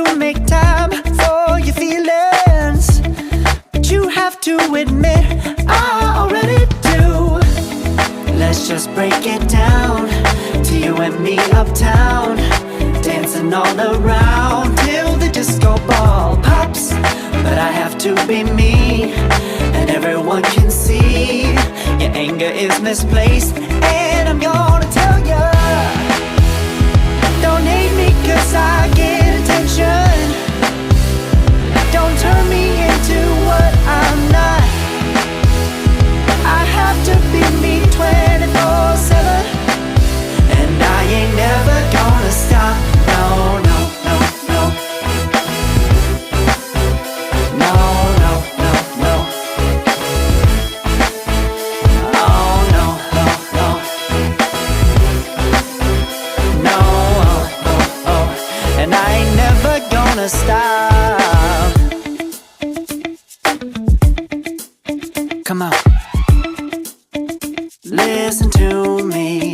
to make time for your feelings, but you have to admit I already do. Let's just break it down to you and me uptown, dancing all around till the disco ball pops. But I have to be me, and everyone can see your anger is misplaced. And I'm gonna tell ya, don't hate me 'cause I get attention. Don't turn me into what I'm not. I have to be me 24/7, and I ain't never gonna stop. No, no, no, no. No, no, no, no. Oh, no, no, no. No, oh, oh, oh. And I ain't never gonna stop. Come on. Listen to me.